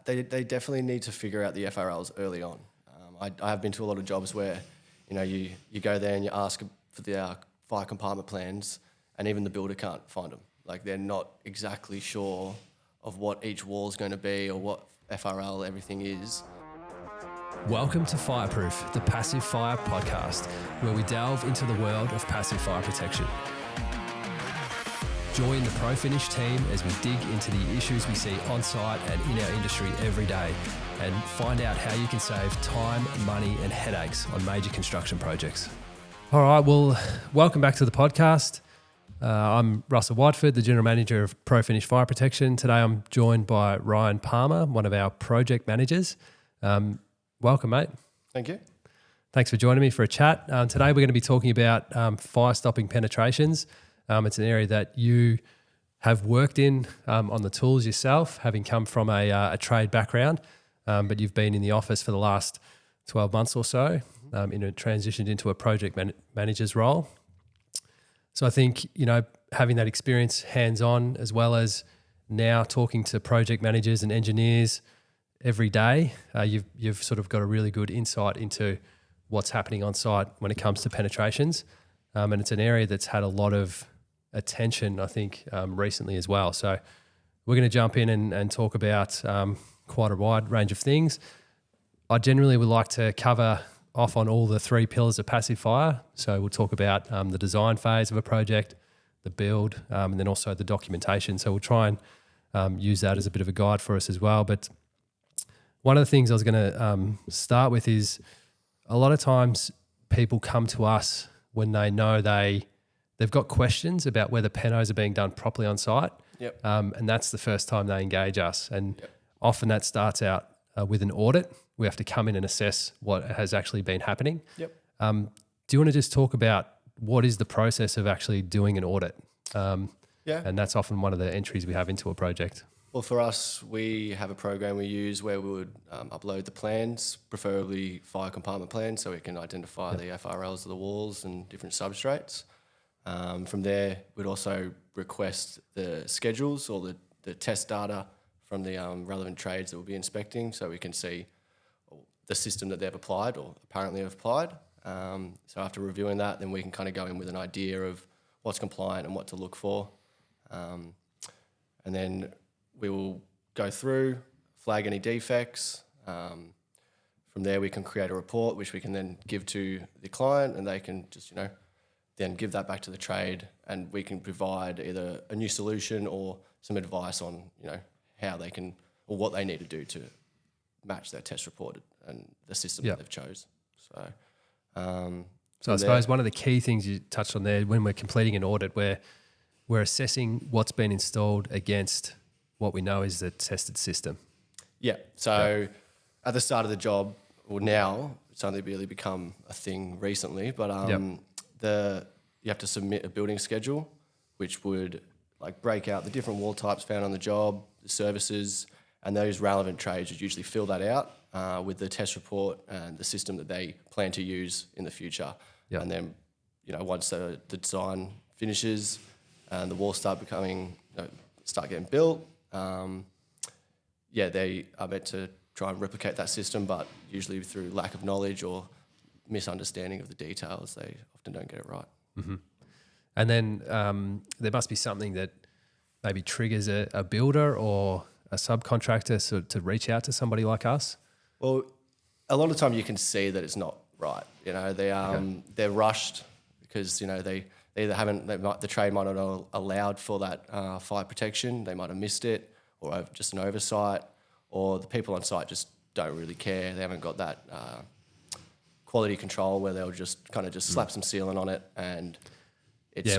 they definitely need to figure out the FRLs early on. I have been to a lot of jobs where, you go there and you ask for the fire compartment plans, and even the builder can't find them. Like, they're not exactly sure of what each wall is going to be or what FRL everything is. Welcome to Fireproof, the Passive Fire podcast, where we delve into the world of passive fire protection. Join the PROFINISH team as we dig into the issues we see on site and in our industry every day, and find out how you can save time, money, and headaches on major construction projects. All right, well, welcome back to the podcast. I'm Russell Whiteford, the General Manager of PROFINISH Fire Protection. Today I'm joined by Ryan Palmer, one of our project managers. Welcome, mate. Thank you. Thanks for joining me for a chat. Today we're going to be talking about fire stopping penetrations. It's an area that you have worked in on the tools yourself, having come from a trade background, but you've been in the office for the last 12 months or so, transitioned into a project manager's role. So I think, having that experience hands-on, as well as now talking to project managers and engineers every day, you've sort of got a really good insight into what's happening on site when it comes to penetrations. And it's an area that's had a lot of attention, I think, recently as well. So we're going to jump in and talk about quite a wide range of things. I generally would like to cover off on all the three pillars of passive fire. So we'll talk about the design phase of a project, the build, and then also the documentation. So we'll try and use that as a bit of a guide for us as well. But one of the things I was going to start with is a lot of times people come to us when they know they've got questions about whether penos are being done properly on site. Yep. And that's the first time they engage us. And often that starts out with an audit. We have to come in and assess what has actually been happening. Yep. Do you want to just talk about what is the process of actually doing an audit? And that's often one of the entries we have into a project. Well, for us, we have a program we use where we would upload the plans, preferably fire compartment plans, so we can identify the FRLs of the walls and different substrates. From there, we'd also request the schedules or the test data from the relevant trades that we'll be inspecting, so we can see the system that they've applied or apparently have applied. So after reviewing that, then we can kind of go in with an idea of what's compliant and what to look for. And then we will go through, flag any defects. From there, we can create a report, which we can then give to the client, and they can just, then give that back to the trade, and we can provide either a new solution or some advice on, how they can or what they need to do to match their test report and the system that they've chose. So I suppose one of the key things you touched on there, when we're completing an audit, we're assessing what's been installed against what we know is the tested system. Yeah. So at the start of the job, or now, it's only really become a thing recently, but you have to submit a building schedule, which would break out the different wall types found on the job, the services, and those relevant trades would usually fill that out with the test report and the system that they plan to use in the future. Yep. And then, once the design finishes and the walls start getting built, they are meant to try and replicate that system, but usually through lack of knowledge or misunderstanding of the details, they often don't get it right. Mm-hmm. And then there must be something that maybe triggers a builder or a subcontractor to reach out to somebody like us. Well, a lot of the time you can see that it's not right. They're rushed because they either the trade might not have allowed for that fire protection. They might have missed it, or just an oversight, or the people on site just don't really care. They haven't got that quality control where they'll just slap some sealant on it, and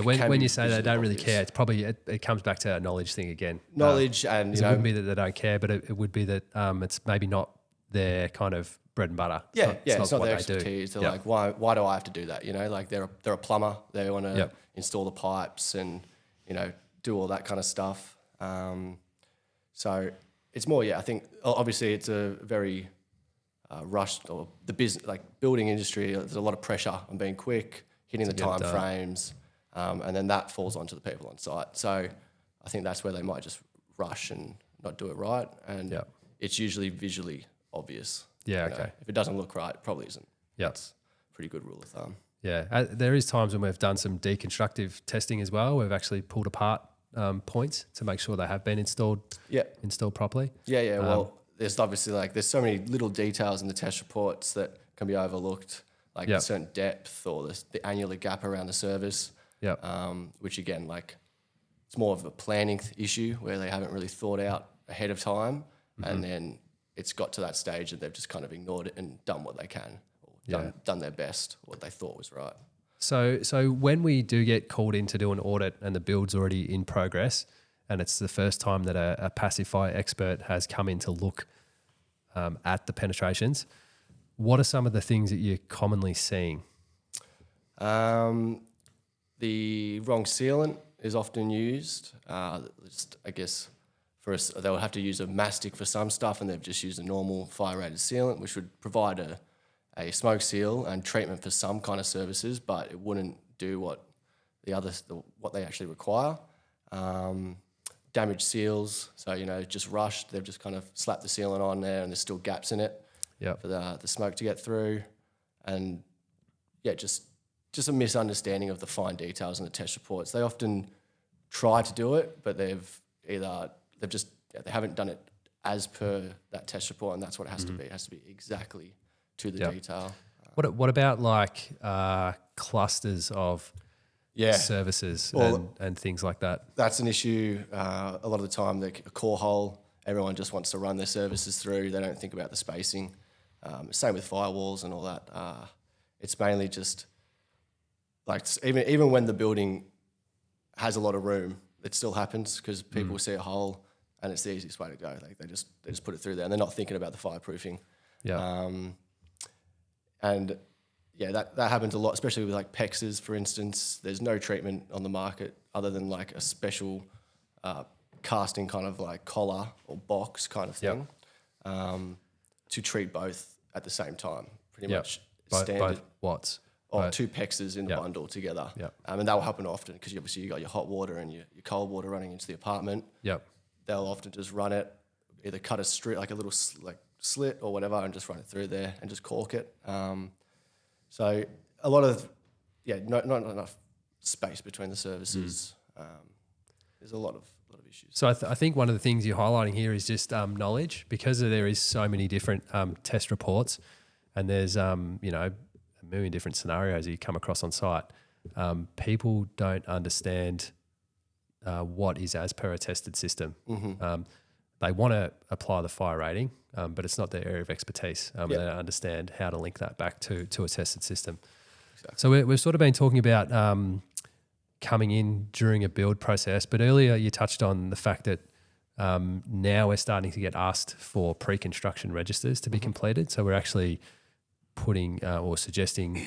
when you say they don't really care, it's probably it comes back to a knowledge thing again. Knowledge, and it wouldn't be that they don't care, but it would be that it's maybe not their kind of bread and butter. It's not their expertise. They're like, why do I have to do that? They're a plumber. They want to install the pipes and do all that kind of stuff. So it's more, I think obviously it's a very rushed, or the business, building industry. There's a lot of pressure on being quick, hitting the time frames, and then that falls onto the people on site. So I think that's where they might just rush and not do it right. And it's usually visually obvious. Yeah, You know, okay. if it doesn't look right, it probably isn't. Yeah. That's a pretty good rule of thumb. Yeah, there is times when we've done some deconstructive testing as well. We've actually pulled apart points to make sure they have been installed properly. Yeah. Well, there's obviously there's so many little details in the test reports that can be overlooked, like a certain depth or the annular gap around the service. Yeah. Which again, it's more of a planning issue where they haven't really thought out ahead of time, and then it's got to that stage that they've just kind of ignored it and done what they can, or done their best, what they thought was right. So when we do get called in to do an audit and the build's already in progress, and it's the first time that a passive fire expert has come in to look at the penetrations, what are some of the things that you're commonly seeing? The wrong sealant is often used. I guess for us, they'll have to use a mastic for some stuff, and they've just used a normal fire-rated sealant, which would provide a smoke seal and treatment for some kind of services, but it wouldn't do what what they actually require. Damaged seals, so just rushed. They've just kind of slapped the sealant on there, and there's still gaps in it for the smoke to get through, and just a misunderstanding of the fine details in the test reports. They often try to do it, but they haven't done it as per that test report, and that's what it has to be. It has to be exactly to the detail. What about clusters of services and things like that? That's an issue. A lot of the time, a core hole, everyone just wants to run their services through. They don't think about the spacing. Same with firewalls and all that. It's mainly just even when the building has a lot of room, it still happens because people see a hole and it's the easiest way to go. They just put it through there and they're not thinking about the fireproofing. Yeah. That happens a lot, especially with PEXs, for instance. There's no treatment on the market other than a special casting kind of collar or box kind of thing to treat both at the same time. Pretty much standard. Both watts. Or 2 PEXs in the bundle together. Yep. And that will happen often because obviously you got your hot water and your cold water running into the apartment. Yep. They'll often just run it, either cut a strip, a little slit or whatever, and just run it through there and just cork it. So a lot of, not enough space between the services. There's a lot of issues. So I think one of the things you're highlighting here is just knowledge, because there is so many different test reports, and there's a million different scenarios that you come across on site. People don't understand what is as per a tested system. They want to apply the fire rating, but it's not their area of expertise. They don't understand how to link that back to a tested system. Exactly. So we've sort of been talking about coming in during a build process, but earlier you touched on the fact that now we're starting to get asked for pre-construction registers to be completed. So we're actually putting or suggesting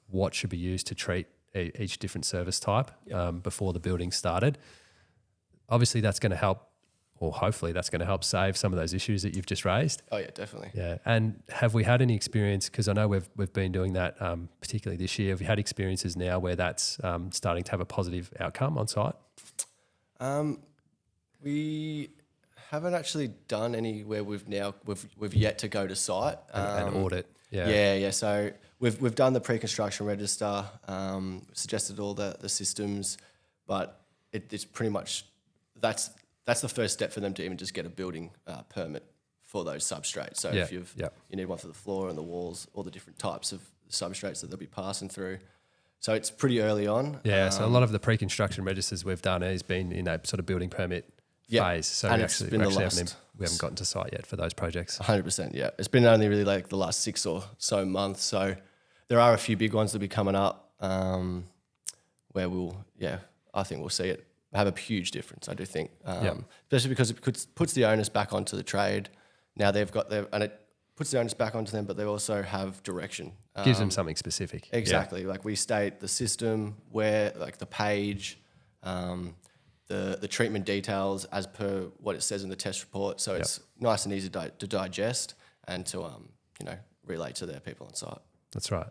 what should be used to treat each different service type before the building started. Obviously, that's going to help, or hopefully that's going to help save some of those issues that you've just raised. Oh yeah, definitely. Yeah, and have we had any experience? Because I know we've been doing that particularly this year. Have we had experiences now where that's starting to have a positive outcome on site? We haven't actually done any where we've yet to go to site and audit. Yeah. So we've done the pre-construction register, suggested all the systems, but it's pretty much that's the first step for them to even just get a building permit for those substrates. So if you need one for the floor and the walls, all the different types of substrates that they'll be passing through. So it's pretty early on. Yeah. So a lot of the pre-construction registers we've done has been in a sort of building permit phase. So and we haven't gotten to site yet for those projects. 100%, yeah. It's been only really the last 6 or so months. So there are a few big ones that will be coming up where I think we'll see it have a huge difference, I do think. Especially because it puts the onus back onto the trade. Now and it puts the onus back onto them, but they also have direction. Gives them something specific. Exactly. We state the system, where, the page, the treatment details as per what it says in the test report. So it's nice and easy to digest and to relay to their people on site. That's right.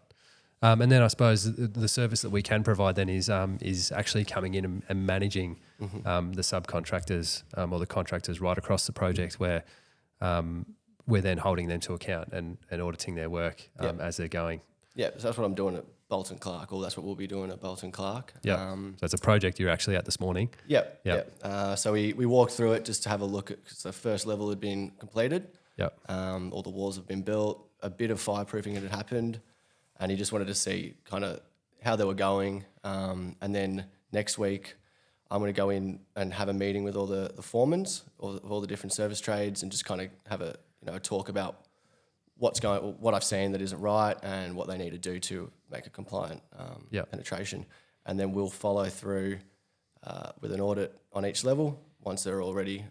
And then I suppose the service that we can provide then is actually coming in and managing the subcontractors or the contractors right across the project, where we're then holding them to account and auditing their work as they're going. Yeah, so that's what I'm doing at Bolton Clark, or that's what we'll be doing at Bolton Clark. Yeah, so it's a project you're actually at this morning. So we walked through it just to have a look at, because the first level had been completed. Yep. All the walls have been built, a bit of fireproofing had happened, and he just wanted to see kind of how they were going. And then next week, I'm going to go in and have a meeting with all the foremans, all the different service trades, and just kind of have a talk about what I've seen that isn't right and what they need to do to make a compliant penetration. And then we'll follow through with an audit on each level. Once they're all ready,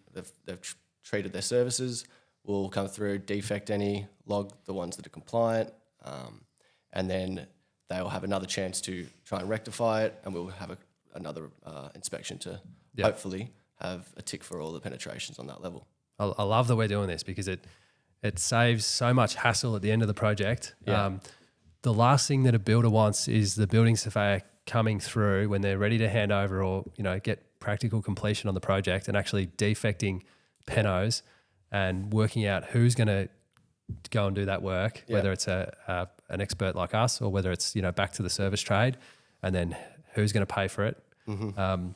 they've treated their services, we'll come through, defect any, log the ones that are compliant, and then they'll have another chance to try and rectify it, and we'll have another inspection to hopefully have a tick for all the penetrations on that level. I love that we're doing this because it saves so much hassle at the end of the project. The last thing that a builder wants is the building surveyor coming through when they're ready to hand over or get practical completion on the project and actually defecting penos and working out who's going to go and do that work, whether it's an expert like us or whether it's back to the service trade, and then who's going to pay for it. And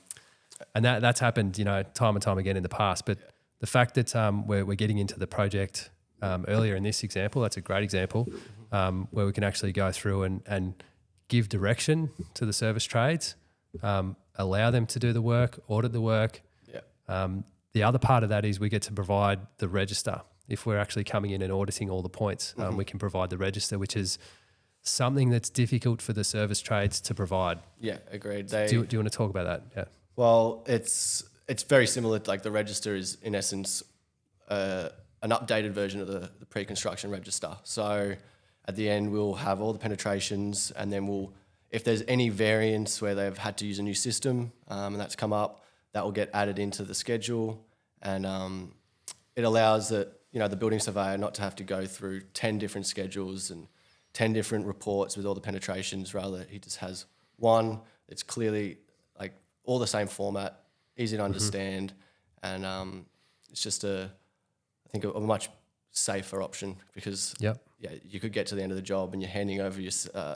that's happened time and time again in the past. But the fact that we're getting into the project earlier in this example, that's a great example where we can actually go through and give direction to the service trades, allow them to do the work, audit the work. The other part of that is we get to provide the register. If we're actually coming in and auditing all the points, we can provide the register, which is something that's difficult for the service trades to provide. Yeah, agreed. Do you want to talk about that? Yeah. Well, it's very similar. Like the register is in essence an updated version of the pre-construction register. So at the end, we'll have all the penetrations, and then if there's any variance where they've had to use a new system and that's come up, that will get added into the schedule, and it allows the building surveyor not to have to go through 10 different schedules and 10 different reports with all the penetrations. Rather, he just has one. It's clearly like all the same format, easy to understand, and it's just I think a much safer option because you could get to the end of the job and you're handing over your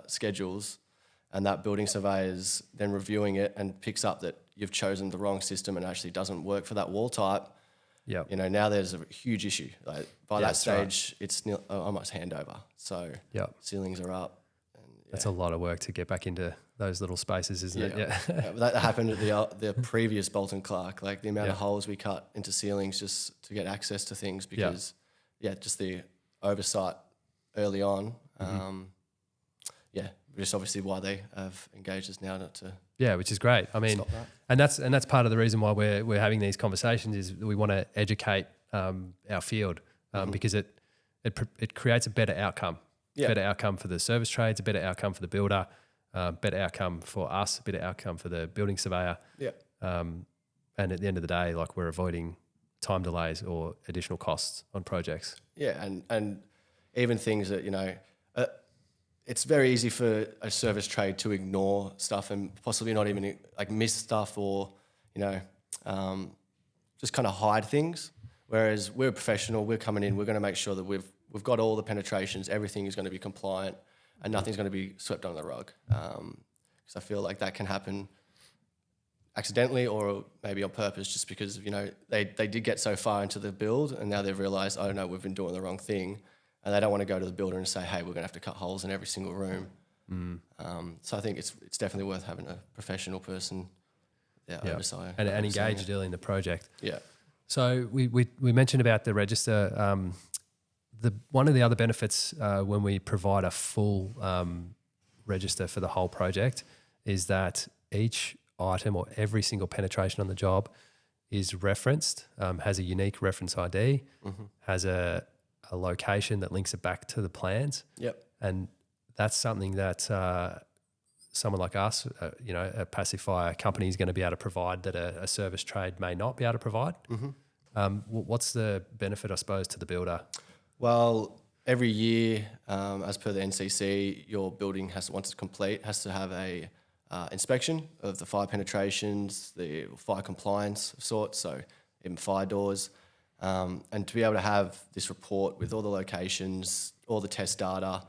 schedules, and that building surveyor's then reviewing it and picks up that you've chosen the wrong system and actually doesn't work for that wall type. Now there's a huge issue. Like by that stage, it's almost handover. So ceilings are up. And, that's a lot of work to get back into those little spaces, isn't it? That happened at the previous Bolton Clark. Like the amount of holes we cut into ceilings just to get access to things because, just the oversight early on. Just obviously why they have engaged us now not to. Yeah, which is great. I mean, and that's part of the reason why we're having these conversations is we want to educate our field because it creates a better outcome. Better outcome for the service trades, a better outcome for the builder, better outcome for us, a better outcome for the building surveyor. And at the end of the day, like we're avoiding time delays or additional costs on projects. And even things that it's very easy for a service trade to ignore stuff and possibly not even like miss stuff or, just kind of hide things. Whereas we're professional, we're coming in, we're going to make sure that we've got all the penetrations, everything is going to be compliant and nothing's going to be swept under the rug. Because I feel like that can happen accidentally or maybe on purpose just because, they did get so far into the build and now they've realised, oh no, we've been doing the wrong thing. And they don't want to go to the builder and say, hey, we're going to have to cut holes in every single room. So I think it's definitely worth having a professional person oversight. And engaged early in the project. Yeah. So we mentioned about the register. One of the other benefits when we provide a full register for the whole project is that each item or every single penetration on the job is referenced, has a unique reference ID, has a location that links it back to the plans. And that's something that someone like us, a passive fire company is going to be able to provide that a service trade may not be able to provide. What's the benefit, I suppose, to the builder? Well, every year, as per the NCC, your building once it's complete, has to have a inspection of the fire penetrations, the fire compliance of sorts, so even fire doors. And to be able to have this report with all the locations, all the test data,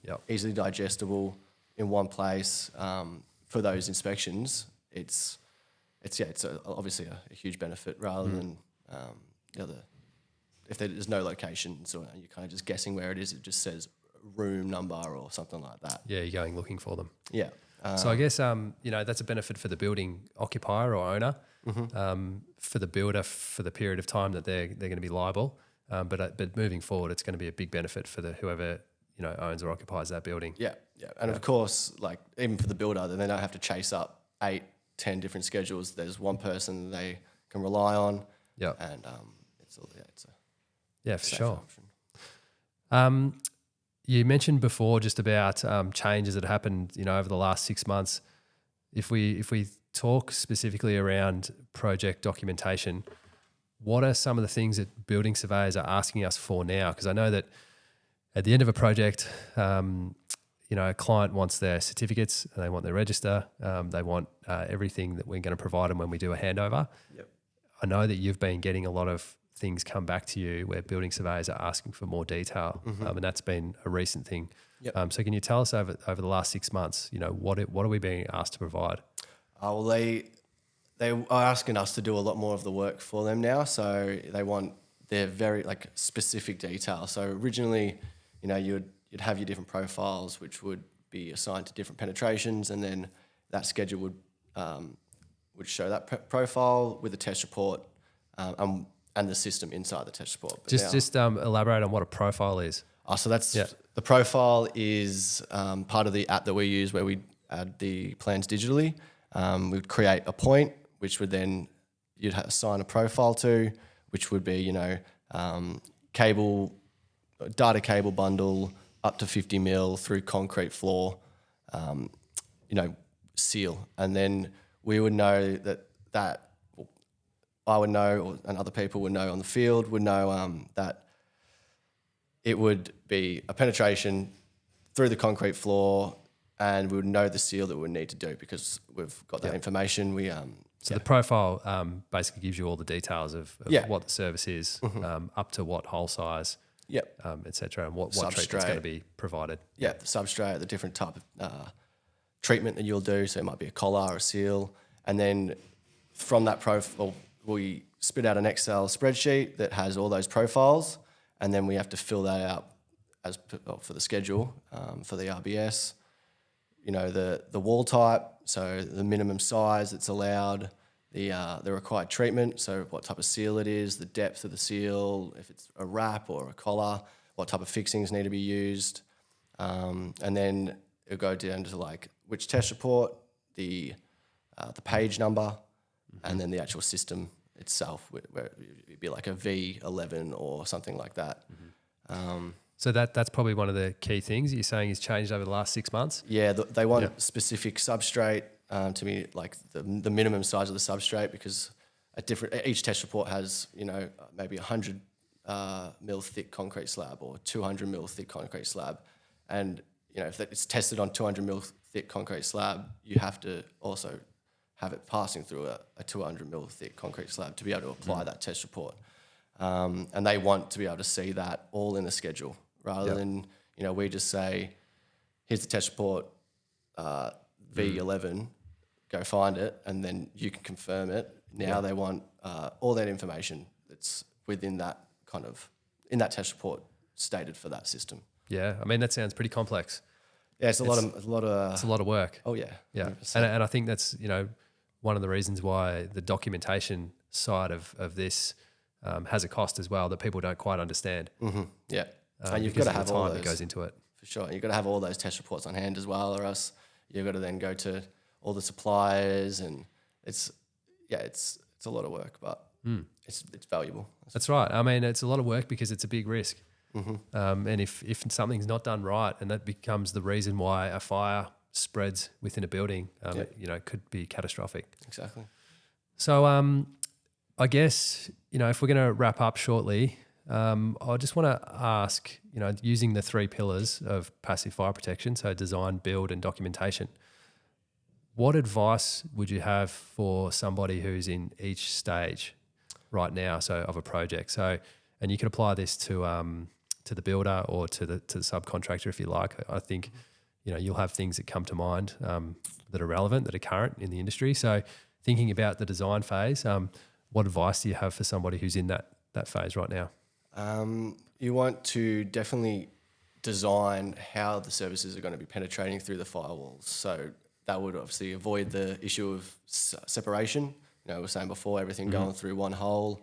Yep. easily digestible in one place for those inspections, it's obviously a huge benefit rather than if there's no locations or you're kind of just guessing where it is. It just says room number or something like that. Yeah, you're going looking for them. Yeah. So I guess that's a benefit for the building occupier or owner, for the builder for the period of time that they're going to be liable. But moving forward, it's going to be a big benefit for whoever owns or occupies that building. Yeah, yeah. And of course, like even for the builder, then they don't have to chase up 8-10 different schedules. There's one person they can rely on. Yeah. And it's a for safe sure. option. You mentioned before just about changes that happened, over the last 6 months. If we talk specifically around project documentation, what are some of the things that building surveyors are asking us for now? Because I know that at the end of a project, a client wants their certificates, they want their register, they want everything that we're going to provide them when we do a handover. Yep. I know that you've been getting a lot of things come back to you where building surveyors are asking for more detail, and that's been a recent thing. Yep. So can you tell us over the last 6 months, what are we being asked to provide? Well, they are asking us to do a lot more of the work for them now. So they want their very specific detail. So originally, you'd have your different profiles, which would be assigned to different penetrations, and then that schedule would show that profile with a test report and the system inside the test report. But Just elaborate on what a profile is. So that's the profile is part of the app that we use where we add the plans digitally. We'd create a point, which would then you'd assign a profile to, which would be data cable bundle up to 50 mil through concrete floor, seal, and then we would know that I would know, and other people would know on the field would know that it would be a penetration through the concrete floor, and we would know the seal that we would need to do because we've got that information. So the profile basically gives you all the details of what the service is, up to what hole size, et cetera, and what treatment's going to be provided. Yeah, the substrate, the different type of treatment that you'll do. So it might be a collar or a seal. And then from that profile, we spit out an Excel spreadsheet that has all those profiles, and then we have to fill that out for the schedule, for the RBS. The wall type, so the minimum size that's allowed, the required treatment, so what type of seal it is, the depth of the seal, if it's a wrap or a collar, what type of fixings need to be used, and then it'll go down to which test report, the page number, and then the actual system itself, where it'd be like a V11 or something like that. So that's probably one of the key things you're saying has changed over the last 6 months? Yeah, they want specific substrate to be the minimum size of the substrate, because each test report has maybe 100 mil thick concrete slab or 200 mil thick concrete slab, and if it's tested on 200 mil thick concrete slab, you have to also have it passing through a 200 mil thick concrete slab to be able to apply that test report, and they want to be able to see that all in the schedule. Rather than, we just say, here's the test report, V11, go find it, and then you can confirm it. Now they want all that information that's within that in that test report stated for that system. Yeah, I mean, that sounds pretty complex. Yeah, it's a lot of work. Oh yeah. Yeah. And I think that's, one of the reasons why the documentation side of this has a cost as well that people don't quite understand. Mm-hmm. Yeah. And you've got to have all time those, that goes into it. For sure. And you've got to have all those test reports on hand as well, or else you've got to then go to all the suppliers, and it's a lot of work, but it's valuable. That's right. I mean, it's a lot of work because it's a big risk. Mm-hmm. And if something's not done right, and that becomes the reason why a fire spreads within a building, it could be catastrophic. Exactly. So I guess, if we're going to wrap up shortly, I just want to ask, using the 3 pillars of passive fire protection, so design, build, and documentation, what advice would you have for somebody who's in each stage? right now, so of a project. So, and you can apply this to the builder or to the subcontractor if you like. I think, you'll have things that come to mind that are relevant, that are current in the industry. So, thinking about the design phase, what advice do you have for somebody who's in that phase right now? You want to definitely design how the services are going to be penetrating through the firewalls. So that would obviously avoid the issue of separation. We were saying before, everything going through one hole.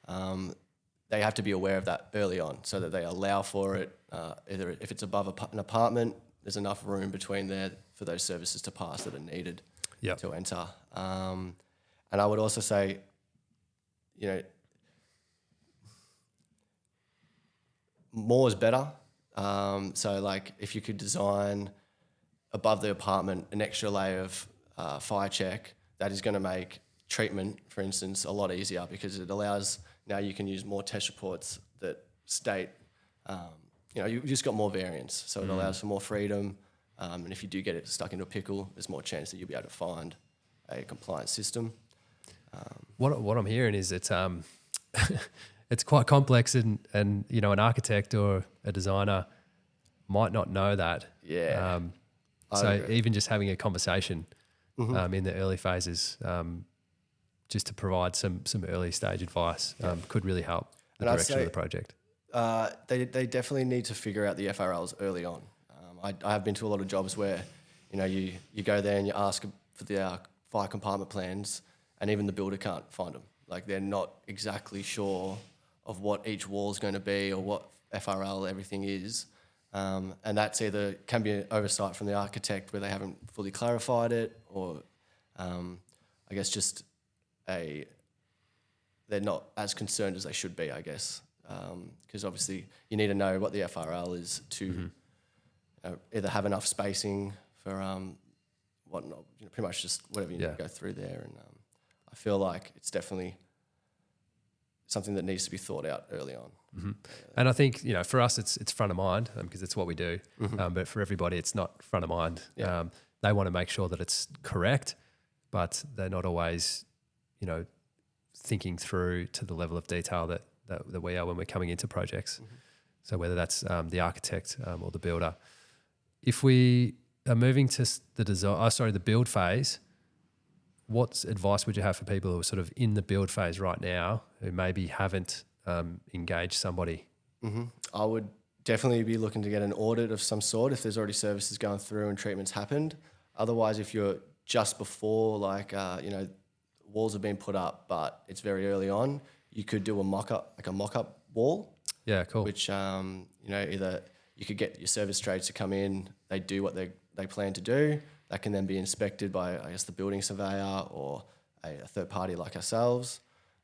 They have to be aware of that early on so that they allow for it. Either if it's above an apartment, there's enough room between there for those services to pass that are needed to enter. And I would also say, more is better. So like if you could design above the apartment an extra layer of fire check, that is going to make treatment, for instance, a lot easier because it allows, now you can use more test reports that state, you've just got more variance. So it allows for more freedom. And if you do get it stuck into a pickle, there's more chance that you'll be able to find a compliant system. What I'm hearing is it's it's quite complex and an architect or a designer might not know that. Yeah. So even just having a conversation in the early phases, just to provide some early stage advice could really help the direction of the project. They definitely need to figure out the FRLs early on. I have been to a lot of jobs where, you go there and you ask for the fire compartment plans and even the builder can't find them. Like they're not exactly sure of what each wall is going to be or what FRL everything is. And that's either can be an oversight from the architect where they haven't fully clarified it or I guess just they're not as concerned as they should be, I guess. Because obviously you need to know what the FRL is to either have enough spacing for whatnot, pretty much just whatever you need to go through there. And I feel like it's definitely something that needs to be thought out early on. Mm-hmm. And I think, for us, it's front of mind because it's what we do. But for everybody, it's not front of mind. Yeah. They want to make sure that it's correct, but they're not always, thinking through to the level of detail that we are when we're coming into projects. So whether that's the architect or the builder. If we are moving to the build phase, what advice would you have for people who are sort of in the build phase right now who maybe haven't engaged somebody? I would definitely be looking to get an audit of some sort if there's already services going through and treatments happened. Otherwise, if you're just before, walls have been put up, but it's very early on, you could do a mock-up wall. Yeah, cool. Which, either you could get your service trades to come in, they do what they plan to do. That can then be inspected by, I guess, the building surveyor or a third party like ourselves,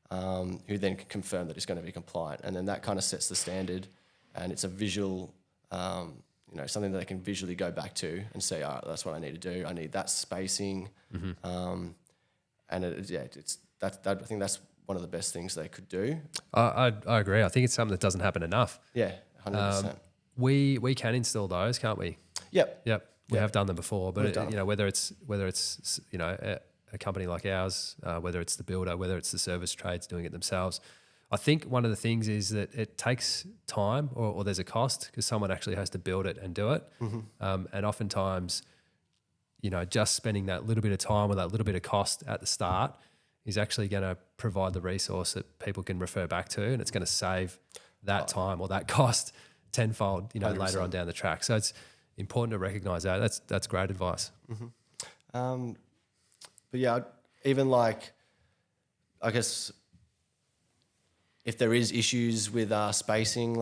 who then can confirm that it's going to be compliant. And then that kind of sets the standard, and it's a visual, something that they can visually go back to and say, all right, that's what I need to do. I need that spacing. And I think that's one of the best things they could do. I agree. I think it's something that doesn't happen enough. Yeah, 100%. We can install those, can't we? Yep. We have done them before, but whether it's a company like ours, whether it's the builder, whether it's the service trades doing it themselves, I think one of the things is that it takes time or there's a cost because someone actually has to build it and do it. And oftentimes, just spending that little bit of time or that little bit of cost at the start is actually going to provide the resource that people can refer back to, and it's going to save that time or that cost tenfold, 100%. Later on down the track. So it's important to recognise that. That's great advice. But yeah, even I guess if there is issues with spacing,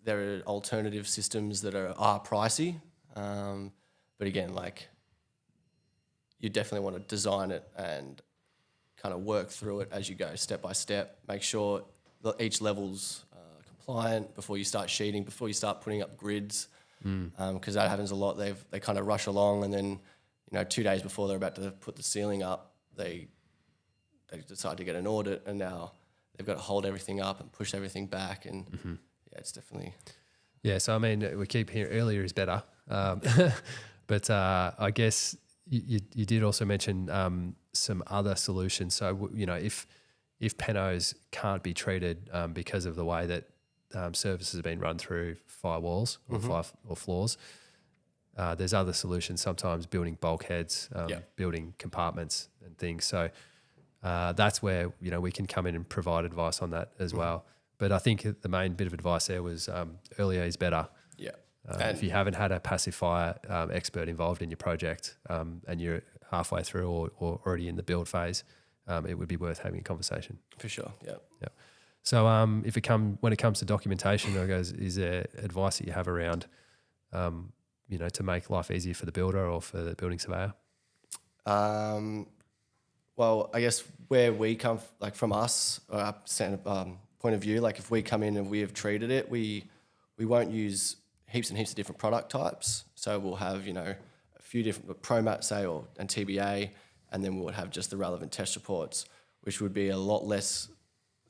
there are alternative systems that are pricey. But again, you definitely want to design it and kind of work through it as you go, step by step. Make sure that each level's compliant before you start sheeting, before you start putting up grids, because that happens a lot. They kind of rush along, and then 2 days before they're about to put the ceiling up, they decide to get an audit, and now they've got to hold everything up and push everything back, and it's definitely So I mean, we keep hearing earlier is better, but I guess you did also mention some other solutions. So if if penos can't be treated because of the way that services have been run through firewalls or floors, there's other solutions, sometimes building bulkheads, building compartments and things. So that's where, we can come in and provide advice on that as well. But I think the main bit of advice there was earlier is better. Yeah. If you haven't had a passive fire expert involved in your project and you're halfway through or already in the build phase, it would be worth having a conversation. For sure, yeah. Yeah. So when it comes to documentation, is there advice that you have around, to make life easier for the builder or for the building surveyor? Well, I guess where we come, from us, our point of view, if we come in and we have treated it, we won't use heaps and heaps of different product types. So we'll have, a few different ProMat, say, and TBA, and then we'll have just the relevant test reports, which would be a lot less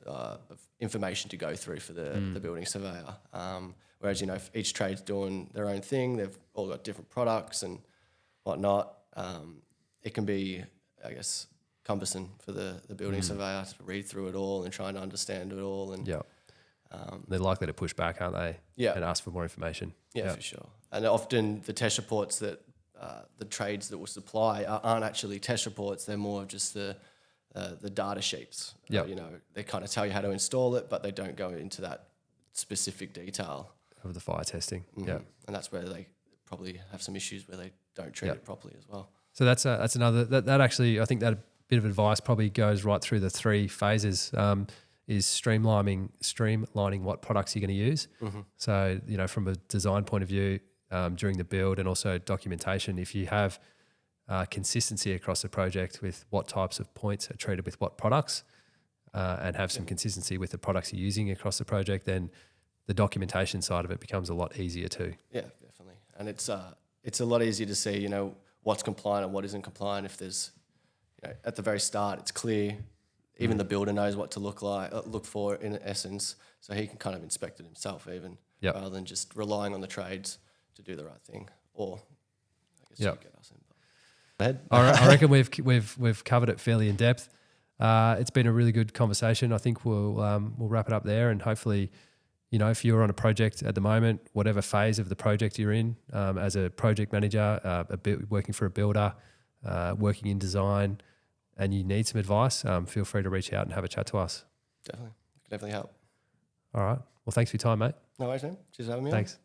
of information to go through for the building surveyor. Whereas, if each trade's doing their own thing, they've all got different products and whatnot, it can be, I guess, cumbersome for the building surveyor to read through it all and trying to understand it all. And they're likely to push back, aren't they? Yeah. And ask for more information. Yeah, for sure. And often the test reports that the trades that will supply aren't actually test reports. They're more of just the data sheets. Yeah. They kind of tell you how to install it, but they don't go into that specific detail Of the fire testing. Yeah. And that's where they probably have some issues where they don't treat it properly as well. So that's another, that actually, I think that bit of advice probably goes right through the 3 phases, is streamlining what products you're going to use. So, from a design point of view, during the build and also documentation, if you have consistency across the project with what types of points are treated with what products and have some consistency with the products you're using across the project, then the documentation side of it becomes a lot easier too. Yeah, definitely. And it's a lot easier to see, what's compliant and what isn't compliant. If there's, at the very start, it's clear. Even the builder knows what to look for in essence, so he can kind of inspect it himself even, rather than just relying on the trades to do the right thing. Or I guess you get us in. I reckon we've covered it fairly in depth. It's been a really good conversation. I think we'll wrap it up there, and hopefully, if you're on a project at the moment, whatever phase of the project you're in, as a project manager, working for a builder, working in design, and you need some advice, feel free to reach out and have a chat to us. Definitely help. All right. Well, thanks for your time, mate. No worries, man. Cheers for having me. Thanks.